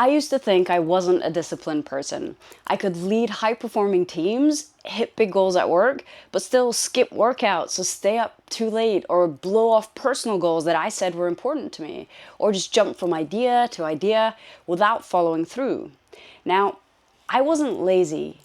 I used to think I wasn't a disciplined person. I could lead high-performing teams, hit big goals at work, but still skip workouts, so stay up too late, or blow off personal goals that I said were important to me, or just jump from idea to idea without following through. Now, I wasn't lazy.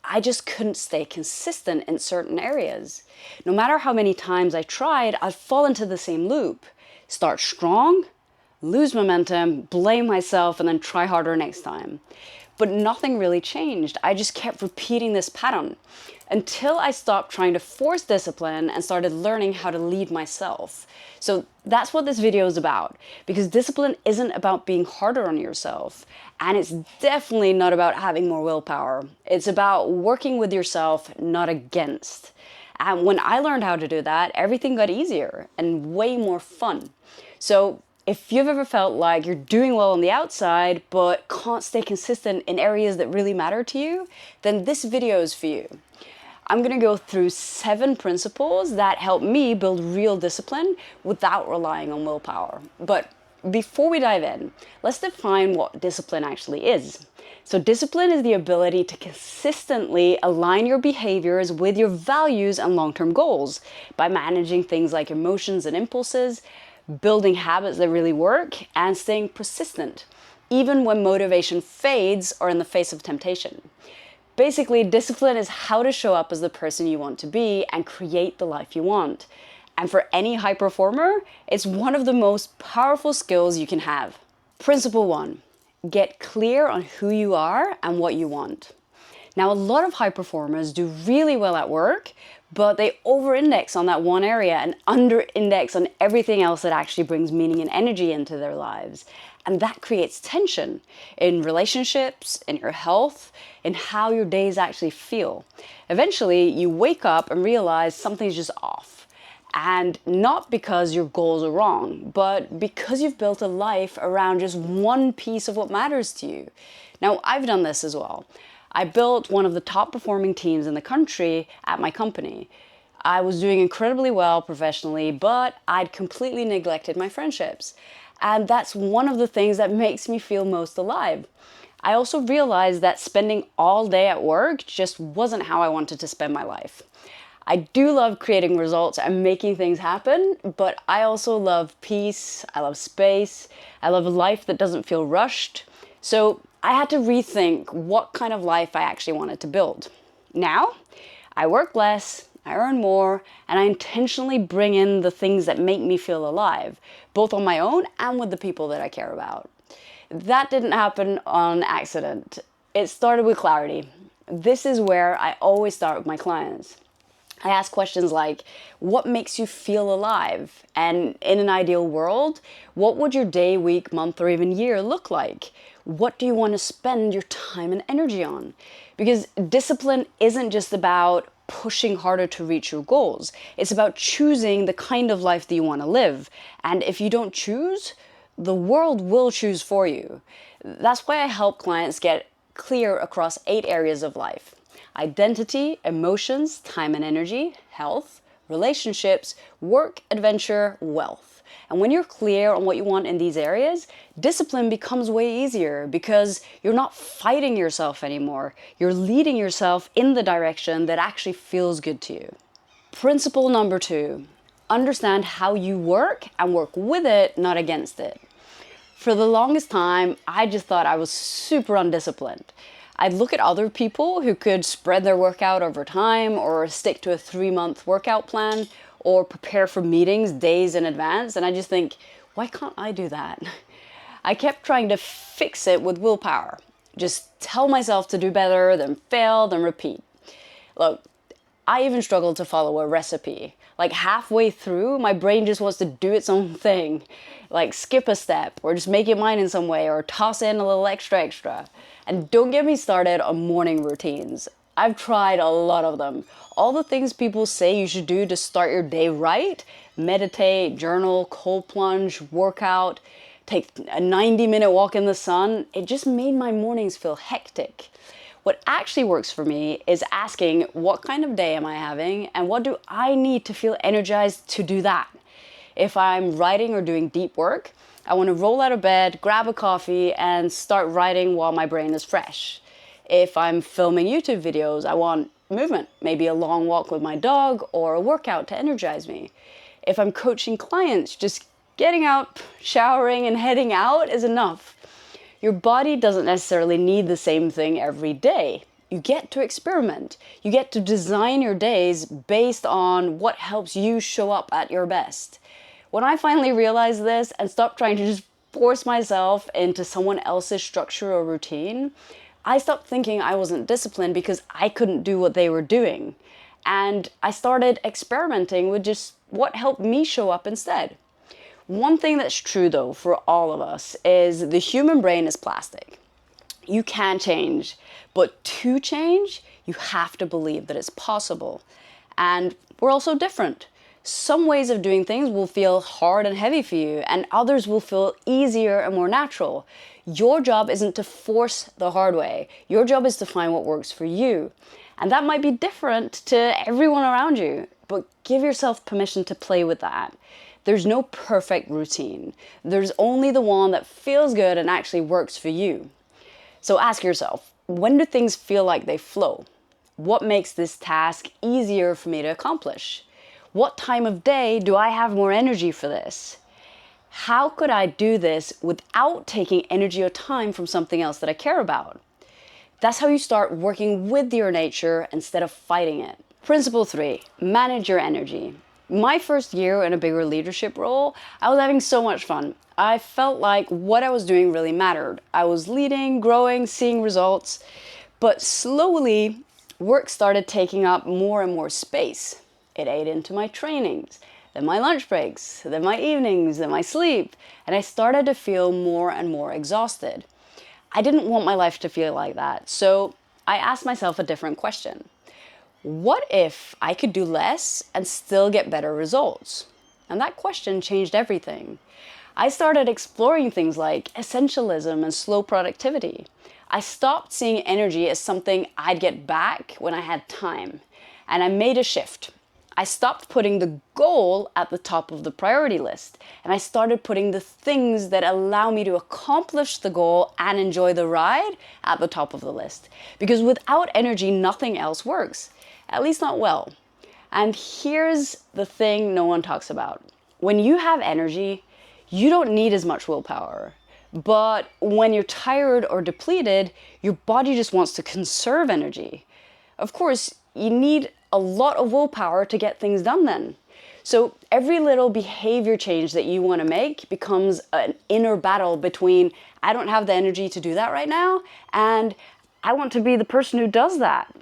I just couldn't stay consistent in certain areas. No matter how many times I tried, I'd fall into the same loop. Start strong, lose momentum, blame myself, and then try harder next time. But nothing really changed. I just kept repeating this pattern until I stopped trying to force discipline and started learning how to lead myself. So that's what this video is about, because discipline isn't about being harder on yourself, and it's definitely not about having more willpower. It's about working with yourself, not against. And when I learned how to do that, everything got easier and way more fun. So if you've ever felt like you're doing well on the outside, but can't stay consistent in areas that really matter to you, then this video is for you. I'm gonna go through 7 principles that help me build real discipline without relying on willpower. But before we dive in, let's define what discipline actually is. So discipline is the ability to consistently align your behaviors with your values and long-term goals by managing things like emotions and impulses, building habits that really work, and staying persistent, even when motivation fades or in the face of temptation. Basically, discipline is how to show up as the person you want to be and create the life you want. And for any high performer, it's one of the most powerful skills you can have. Principle 1, get clear on who you are and what you want. Now, a lot of high performers do really well at work, but they over-index on that one area and under-index on everything else that actually brings meaning and energy into their lives. And that creates tension in relationships, in your health, in how your days actually feel. Eventually, you wake up and realize something's just off. And not because your goals are wrong, but because you've built a life around just one piece of what matters to you. Now, I've done this as well. I built one of the top performing teams in the country at my company. I was doing incredibly well professionally, but I'd completely neglected my friendships. And that's one of the things that makes me feel most alive. I also realized that spending all day at work just wasn't how I wanted to spend my life. I do love creating results and making things happen, but I also love peace, I love space, I love a life that doesn't feel rushed. So I had to rethink what kind of life I actually wanted to build. Now, I work less, I earn more, and I intentionally bring in the things that make me feel alive, both on my own and with the people that I care about. That didn't happen on accident. It started with clarity. This is where I always start with my clients. I ask questions like, what makes you feel alive? And in an ideal world, what would your day, week, month, or even year look like? What do you want to spend your time and energy on? Because discipline isn't just about pushing harder to reach your goals. It's about choosing the kind of life that you want to live. And if you don't choose, the world will choose for you. That's why I help clients get clear across 8 areas of life: identity, emotions, time and energy, health, relationships, work, adventure, wealth. And when you're clear on what you want in these areas, discipline becomes way easier because you're not fighting yourself anymore. You're leading yourself in the direction that actually feels good to you. Principle number 2, understand how you work and work with it, not against it. For the longest time, I just thought I was super undisciplined. I'd look at other people who could spread their workout over time or stick to a 3-month workout plan or prepare for meetings days in advance, and I just think, why can't I do that? I kept trying to fix it with willpower. Just tell myself to do better, then fail, then repeat. Look, I even struggled to follow a recipe. Like halfway through, my brain just wants to do its own thing. Like skip a step, or just make it mine in some way, or toss in a little extra. And don't get me started on morning routines. I've tried a lot of them. All the things people say you should do to start your day right: meditate, journal, cold plunge, workout, take a 90-minute walk in the sun. It just made my mornings feel hectic. What actually works for me is asking, what kind of day am I having, and what do I need to feel energized to do that? If I'm writing or doing deep work, I want to roll out of bed, grab a coffee, and start writing while my brain is fresh. If I'm filming YouTube videos, I want movement, maybe a long walk with my dog or a workout to energize me. If I'm coaching clients, just getting up, showering, and heading out is enough. Your body doesn't necessarily need the same thing every day. You get to experiment. You get to design your days based on what helps you show up at your best. When I finally realized this and stopped trying to just force myself into someone else's structure or routine, I stopped thinking I wasn't disciplined because I couldn't do what they were doing. And I started experimenting with just what helped me show up instead. One thing that's true though for all of us is the human brain is plastic. You can change, but to change, you have to believe that it's possible. And we're also different. Some ways of doing things will feel hard and heavy for you, and others will feel easier and more natural. Your job isn't to force the hard way. Your job is to find what works for you. And that might be different to everyone around you, but give yourself permission to play with that. There's no perfect routine. There's only the one that feels good and actually works for you. So ask yourself, when do things feel like they flow? What makes this task easier for me to accomplish? What time of day do I have more energy for this? How could I do this without taking energy or time from something else that I care about? That's how you start working with your nature instead of fighting it. Principle 3, manage your energy. My first year in a bigger leadership role, I was having so much fun. I felt like what I was doing really mattered. I was leading, growing, seeing results, but slowly work started taking up more and more space. It ate into my trainings, then my lunch breaks, then my evenings, then my sleep, and I started to feel more and more exhausted. I didn't want my life to feel like that, so I asked myself a different question. What if I could do less and still get better results? And that question changed everything. I started exploring things like essentialism and slow productivity. I stopped seeing energy as something I'd get back when I had time, and I made a shift. I stopped putting the goal at the top of the priority list, and I started putting the things that allow me to accomplish the goal and enjoy the ride at the top of the list. Because without energy, nothing else works, at least not well. And here's the thing no one talks about. When you have energy, you don't need as much willpower. But when you're tired or depleted, your body just wants to conserve energy. Of course, you need a lot of willpower to get things done then. So every little behavior change that you want to make becomes an inner battle between, I don't have the energy to do that right now, and I want to be the person who does that.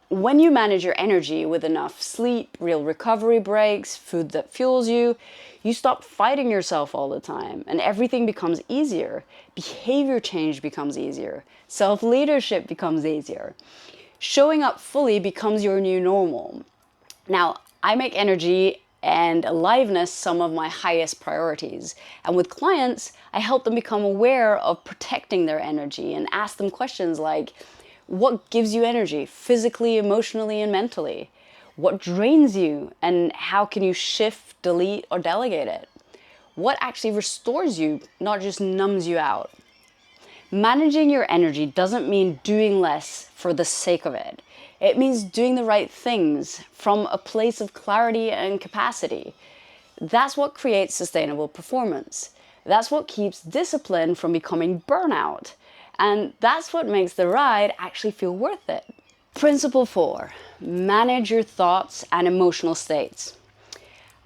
When you manage your energy with enough sleep, real recovery breaks, food that fuels you, you stop fighting yourself all the time and everything becomes easier. Behavior change becomes easier. Self-leadership becomes easier. Showing up fully becomes your new normal. Now, I make energy and aliveness some of my highest priorities. And with clients, I help them become aware of protecting their energy and ask them questions like, what gives you energy physically, emotionally, and mentally? What drains you and how can you shift, delete, or delegate it? What actually restores you, not just numbs you out? Managing your energy doesn't mean doing less for the sake of it. It means doing the right things from a place of clarity and capacity. That's what creates sustainable performance. That's what keeps discipline from becoming burnout. And that's what makes the ride actually feel worth it. Principle 4, manage your thoughts and emotional states.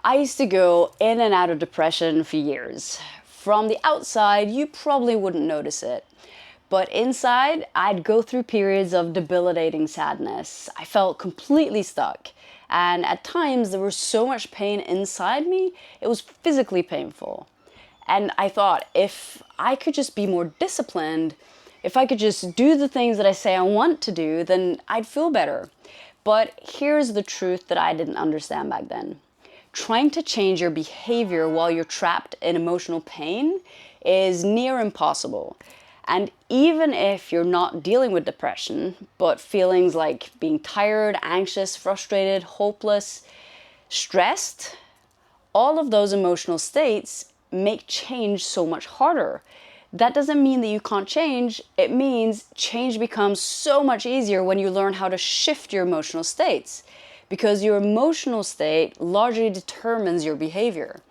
I used to go in and out of depression for years. From the outside, you probably wouldn't notice it. But inside, I'd go through periods of debilitating sadness. I felt completely stuck. And at times, there was so much pain inside me, it was physically painful. And I thought, if I could just be more disciplined, if I could just do the things that I say I want to do, then I'd feel better. But here's the truth that I didn't understand back then. Trying to change your behavior while you're trapped in emotional pain is near impossible. And even if you're not dealing with depression, but feelings like being tired, anxious, frustrated, hopeless, stressed, all of those emotional states make change so much harder. That doesn't mean that you can't change. It means change becomes so much easier when you learn how to shift your emotional states, because your emotional state largely determines your behavior.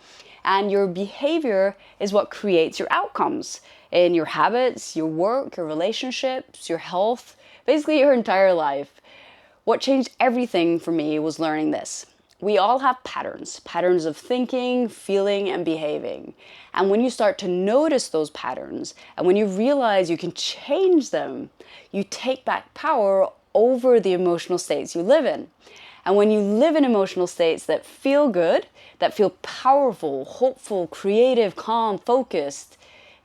And your behavior is what creates your outcomes in your habits, your work, your relationships, your health, basically your entire life. What changed everything for me was learning this. We all have patterns of thinking, feeling, and behaving. And when you start to notice those patterns, and when you realize you can change them, you take back power over the emotional states you live in. And when you live in emotional states that feel good, that feel powerful, hopeful, creative, calm, focused,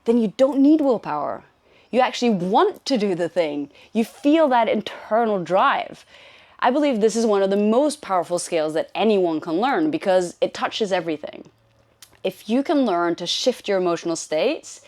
then you don't need willpower. You actually want to do the thing. You feel that internal drive. I believe this is one of the most powerful skills that anyone can learn because it touches everything. If you can learn to shift your emotional states,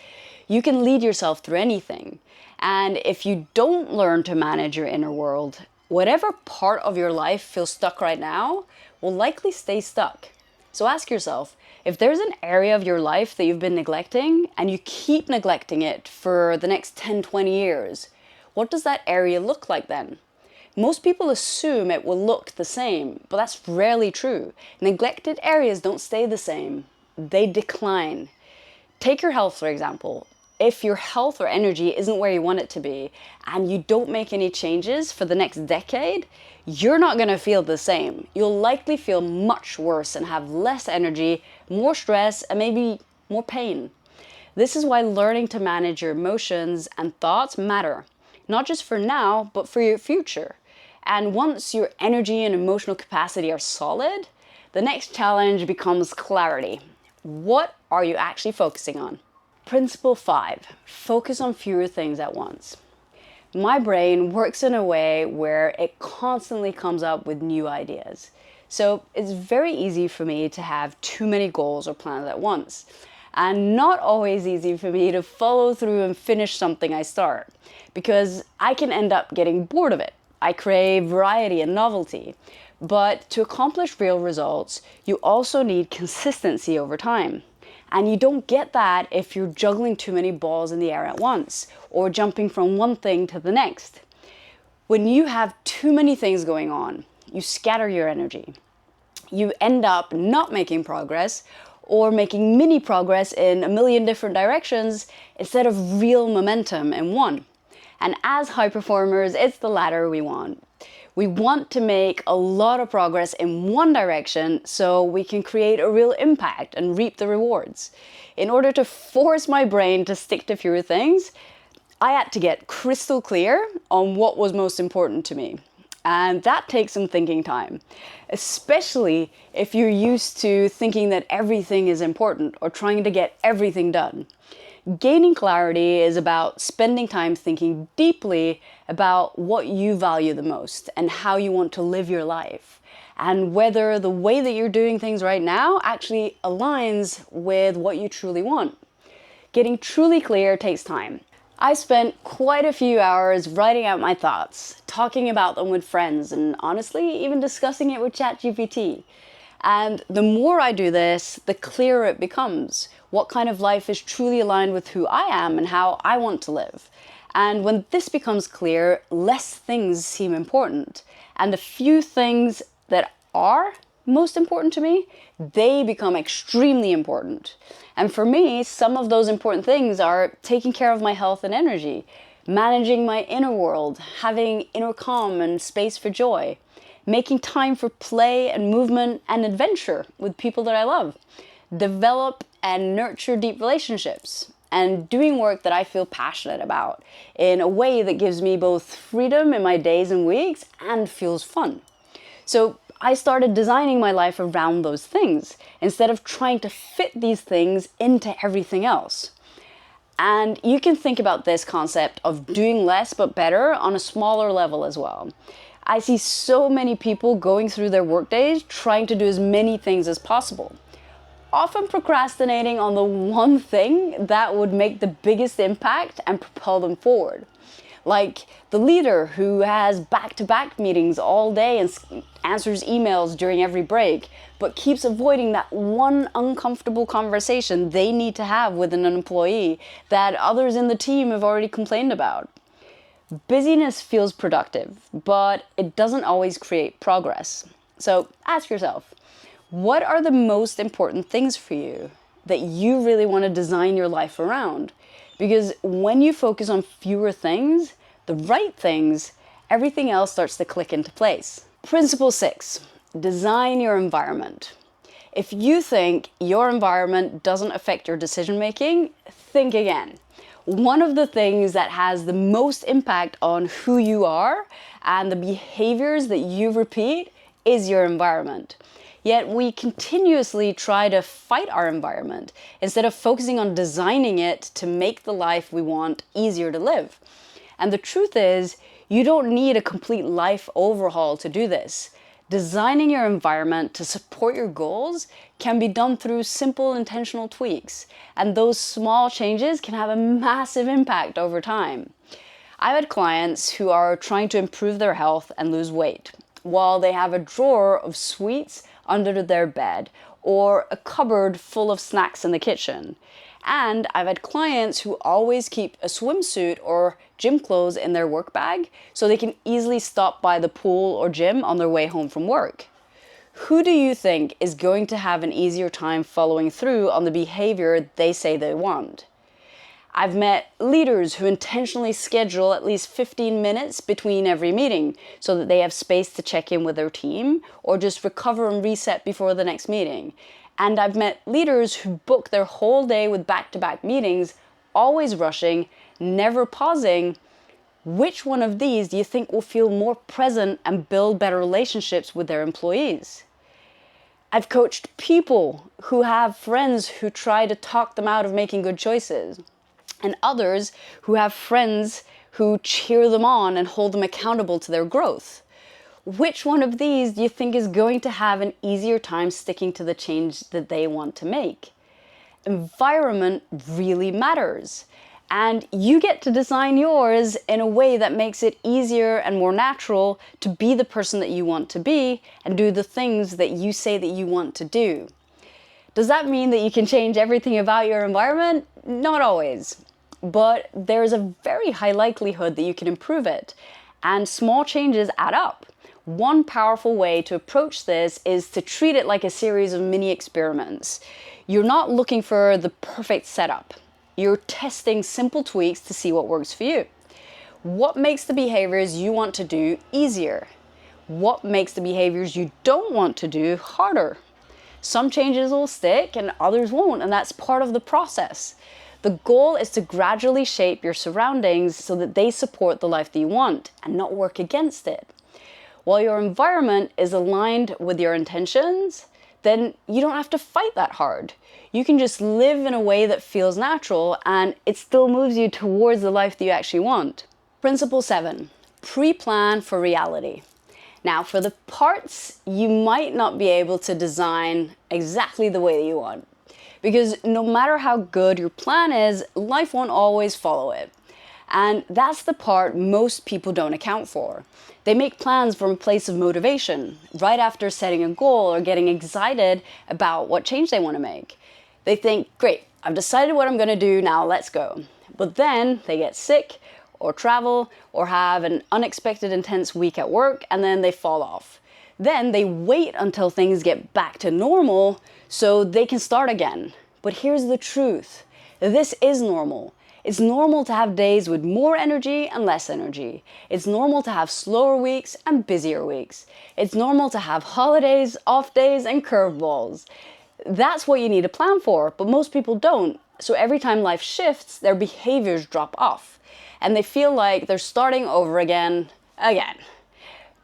you can lead yourself through anything. And if you don't learn to manage your inner world, whatever part of your life feels stuck right now will likely stay stuck. So ask yourself, if there's an area of your life that you've been neglecting and you keep neglecting it for the next 10, 20 years, what does that area look like then? Most people assume it will look the same, but that's rarely true. Neglected areas don't stay the same. They decline. Take your health, for example. If your health or energy isn't where you want it to be, and you don't make any changes for the next decade, you're not going to feel the same. You'll likely feel much worse and have less energy, more stress, and maybe more pain. This is why learning to manage your emotions and thoughts matter, not just for now, but for your future. And once your energy and emotional capacity are solid, the next challenge becomes clarity. What are you actually focusing on? Principle 5, focus on fewer things at once. My brain works in a way where it constantly comes up with new ideas. So it's very easy for me to have too many goals or plans at once. And not always easy for me to follow through and finish something I start, because I can end up getting bored of it. I crave variety and novelty. But to accomplish real results, you also need consistency over time. And you don't get that if you're juggling too many balls in the air at once or jumping from one thing to the next. When you have too many things going on, you scatter your energy. You end up not making progress or making mini progress in a million different directions instead of real momentum in one. And as high performers, it's the latter we want. We want to make a lot of progress in one direction so we can create a real impact and reap the rewards. In order to force my brain to stick to fewer things, I had to get crystal clear on what was most important to me. And that takes some thinking time, especially if you're used to thinking that everything is important or trying to get everything done. Gaining clarity is about spending time thinking deeply about what you value the most and how you want to live your life, and whether the way that you're doing things right now actually aligns with what you truly want. Getting truly clear takes time. I spent quite a few hours writing out my thoughts, talking about them with friends, and honestly, even discussing it with ChatGPT. And the more I do this, the clearer it becomes what kind of life is truly aligned with who I am and how I want to live. And when this becomes clear, less things seem important. And the few things that are most important to me, they become extremely important. And for me, some of those important things are taking care of my health and energy, managing my inner world, having inner calm and space for joy, making time for play and movement and adventure with people that I love, develop and nurture deep relationships, and doing work that I feel passionate about in a way that gives me both freedom in my days and weeks and feels fun. So I started designing my life around those things instead of trying to fit these things into everything else. And you can think about this concept of doing less but better on a smaller level as well. I see so many people going through their workdays trying to do as many things as possible, often procrastinating on the one thing that would make the biggest impact and propel them forward. Like the leader who has back-to-back meetings all day and answers emails during every break, but keeps avoiding that one uncomfortable conversation they need to have with an employee that others in the team have already complained about. Busyness feels productive, but it doesn't always create progress. So ask yourself, what are the most important things for you that you really want to design your life around? Because when you focus on fewer things, the right things, everything else starts to click into place. Principle 6, design your environment. If you think your environment doesn't affect your decision making, think again. One of the things that has the most impact on who you are and the behaviors that you repeat is your environment. Yet we continuously try to fight our environment instead of focusing on designing it to make the life we want easier to live. And the truth is, you don't need a complete life overhaul to do this. Designing your environment to support your goals can be done through simple intentional tweaks, and those small changes can have a massive impact over time. I've had clients who are trying to improve their health and lose weight, while they have a drawer of sweets under their bed or a cupboard full of snacks in the kitchen. And I've had clients who always keep a swimsuit or gym clothes in their work bag so they can easily stop by the pool or gym on their way home from work. Who do you think is going to have an easier time following through on the behavior they say they want? I've met leaders who intentionally schedule at least 15 minutes between every meeting so that they have space to check in with their team or just recover and reset before the next meeting. And I've met leaders who book their whole day with back-to-back meetings, always rushing, never pausing. Which one of these do you think will feel more present and build better relationships with their employees? I've coached people who have friends who try to talk them out of making good choices, and others who have friends who cheer them on and hold them accountable to their growth. Which one of these do you think is going to have an easier time sticking to the change that they want to make? Environment really matters, and you get to design yours in a way that makes it easier and more natural to be the person that you want to be and do the things that you say that you want to do. Does that mean that you can change everything about your environment? Not always, but there's a very high likelihood that you can improve it, and small changes add up. One powerful way to approach this is to treat it like a series of mini experiments. You're not looking for the perfect setup. You're testing simple tweaks to see what works for you. What makes the behaviors you want to do easier? What makes the behaviors you don't want to do harder? Some changes will stick and others won't, and that's part of the process. The goal is to gradually shape your surroundings so that they support the life that you want and not work against it. While your environment is aligned with your intentions, then you don't have to fight that hard. You can just live in a way that feels natural and it still moves you towards the life that you actually want. Principle 7, pre-plan for reality. Now, for the parts you might not be able to design exactly the way that you want, because no matter how good your plan is, life won't always follow it. And that's the part most people don't account for. They make plans from a place of motivation, right after setting a goal or getting excited about what change they want to make. They think, great, I've decided what I'm going to do, now let's go. But then they get sick or travel or have an unexpected intense week at work, and then they fall off. Then they wait until things get back to normal so they can start again. But here's the truth. This is normal. It's normal to have days with more energy and less energy. It's normal to have slower weeks and busier weeks. It's normal to have holidays, off days, and curveballs. That's what you need to plan for, but most people don't. So every time life shifts, their behaviors drop off, and they feel like they're starting over again.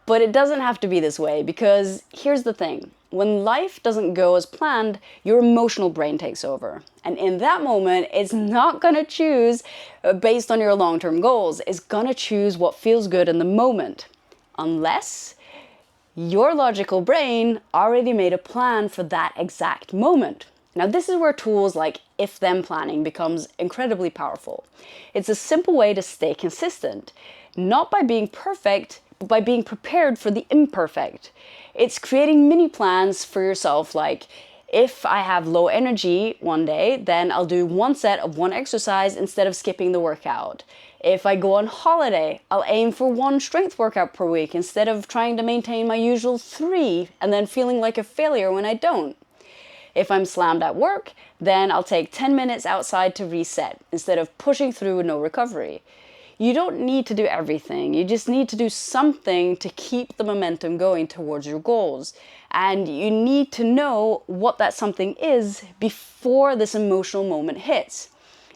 But it doesn't have to be this way, because here's the thing. When life doesn't go as planned, your emotional brain takes over. And in that moment, it's not going to choose based on your long-term goals. It's going to choose what feels good in the moment. Unless your logical brain already made a plan for that exact moment. Now, this is where tools like if-then planning becomes incredibly powerful. It's a simple way to stay consistent, not by being perfect, but by being prepared for the imperfect. It's creating mini plans for yourself, like if I have low energy one day, then I'll do one set of one exercise instead of skipping the workout. If I go on holiday, I'll aim for one strength workout per week instead of trying to maintain my usual 3 and then feeling like a failure when I don't. If I'm slammed at work, then I'll take 10 minutes outside to reset instead of pushing through with no recovery. You don't need to do everything. You just need to do something to keep the momentum going towards your goals. And you need to know what that something is before this emotional moment hits.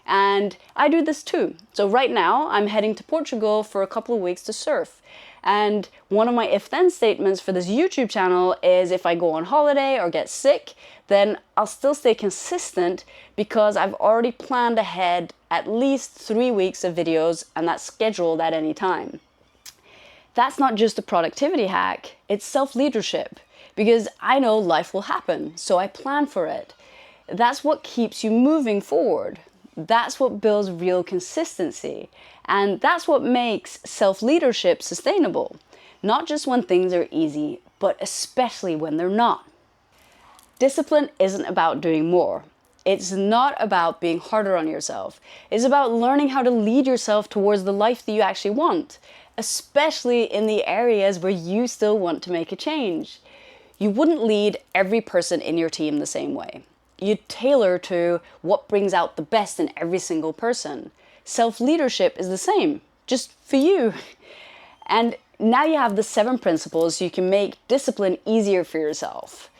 And I do this too. So right now I'm heading to Portugal for a couple of weeks to surf. And one of my if-then statements for this YouTube channel is if I go on holiday or get sick, then I'll still stay consistent because I've already planned ahead at least 3 weeks of videos, and that's scheduled at any time. That's not just a productivity hack, it's self-leadership, because I know life will happen, so I plan for it. That's what keeps you moving forward. That's what builds real consistency. And that's what makes self-leadership sustainable. Not just when things are easy, but especially when they're not. Discipline isn't about doing more. It's not about being harder on yourself. It's about learning how to lead yourself towards the life that you actually want, especially in the areas where you still want to make a change. You wouldn't lead every person in your team the same way. You tailor to what brings out the best in every single person. Self-leadership is the same, just for you. And now you have the 7 principles so you can make discipline easier for yourself.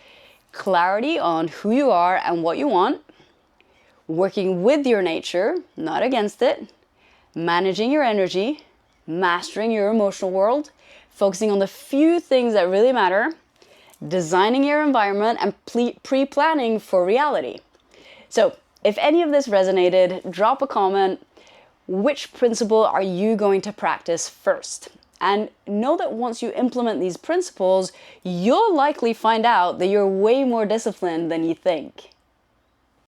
Clarity on who you are and what you want. Working with your nature, not against it. Managing your energy. Mastering your emotional world. Focusing on the few things that really matter. Designing your environment and pre-planning for reality. So if any of this resonated, drop a comment. Which principle are you going to practice first? And know that once you implement these principles, you'll likely find out that you're way more disciplined than you think.